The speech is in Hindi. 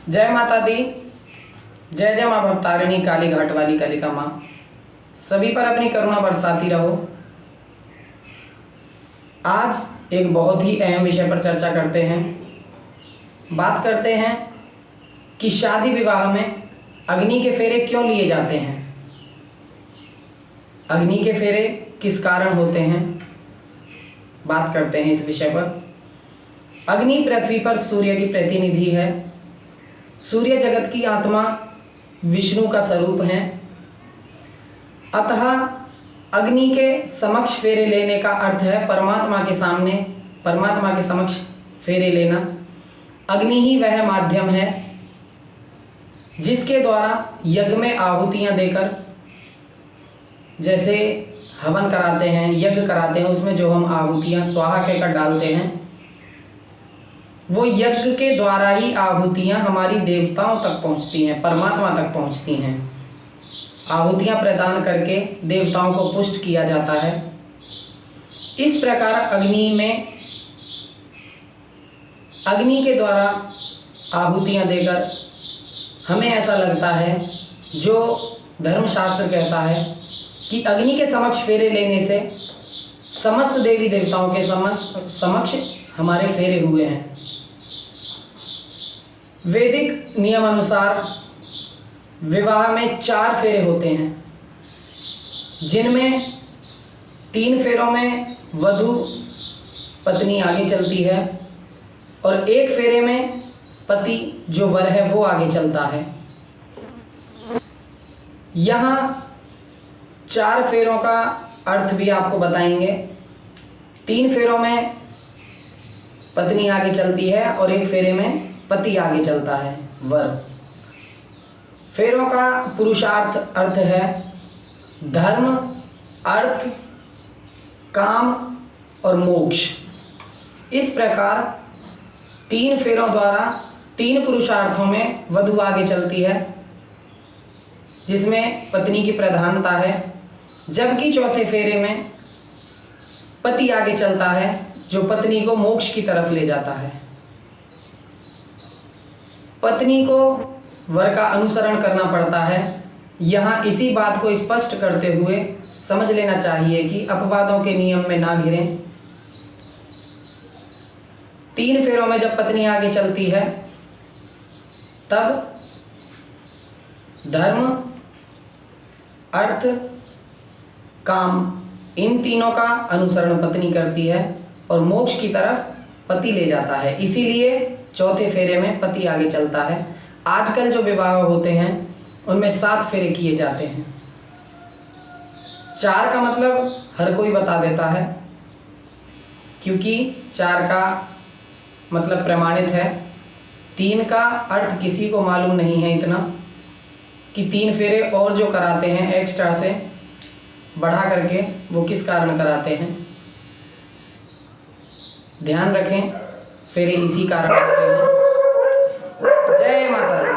जय माता दी। जय जय माँ भवतारिणी काली घाट वाली कालिका माँ, सभी पर अपनी करुणा बरसाती रहो। आज एक बहुत ही अहम विषय पर चर्चा करते हैं। बात करते हैं कि शादी विवाह में अग्नि के फेरे क्यों लिए जाते हैं, अग्नि के फेरे किस कारण होते हैं। बात करते हैं इस विषय पर। अग्नि पृथ्वी पर सूर्य की प्रतिनिधि है। सूर्य जगत की आत्मा विष्णु का स्वरूप है। अतः अग्नि के समक्ष फेरे लेने का अर्थ है परमात्मा के सामने, परमात्मा के समक्ष फेरे लेना। अग्नि ही वह माध्यम है जिसके द्वारा यज्ञ में आहुतियाँ देकर, जैसे हवन कराते हैं, यज्ञ कराते हैं, उसमें जो हम आहुतियाँ स्वाहा कहकर डालते हैं, वो यज्ञ के द्वारा ही आहुतियाँ हमारी देवताओं तक पहुँचती हैं, परमात्मा तक पहुँचती हैं। आहुतियाँ प्रदान करके देवताओं को पुष्ट किया जाता है। इस प्रकार अग्नि के द्वारा आहुतियाँ देकर हमें ऐसा लगता है, जो धर्मशास्त्र कहता है कि अग्नि के समक्ष फेरे लेने से समस्त देवी देवताओं के समक्ष हमारे फेरे हुए हैं। वैदिक नियम अनुसार विवाह में 4 फेरे होते हैं, जिनमें 3 फेरों में वधू पत्नी आगे चलती है और 1 फेरे में पति जो वर है वो आगे चलता है। यहाँ 4 फेरों का अर्थ भी आपको बताएंगे। 3 फेरों में पत्नी आगे चलती है और 1 फेरे में पति आगे चलता है, वर। फेरों का पुरुषार्थ अर्थ है धर्म, अर्थ, काम और मोक्ष। इस प्रकार 3 फेरों द्वारा 3 पुरुषार्थों में वधू आगे चलती है, जिसमें पत्नी की प्रधानता है, जबकि 4थे फेरे में पति आगे चलता है, जो पत्नी को मोक्ष की तरफ ले जाता है। पत्नी को वर का अनुसरण करना पड़ता है। यहाँ इसी बात को स्पष्ट करते हुए समझ लेना चाहिए कि अपवादों के नियम में ना घिरें। 3 फेरों में जब पत्नी आगे चलती है, तब धर्म, अर्थ, काम, इन तीनों का अनुसरण पत्नी करती है और मोक्ष की तरफ पति ले जाता है। इसीलिए 4थे फेरे में पति आगे चलता है। आजकल जो विवाह होते हैं उनमें 7 फेरे किए जाते हैं। 4 का मतलब हर कोई बता देता है, क्योंकि 4 का मतलब प्रमाणित है। 3 का अर्थ किसी को मालूम नहीं है इतना कि 3 फेरे और जो कराते हैं एक्स्ट्रा से बढ़ा करके, वो किस कारण कराते हैं। ध्यान रखें, फेरे इसी कारण होते हैं। जय माता दी।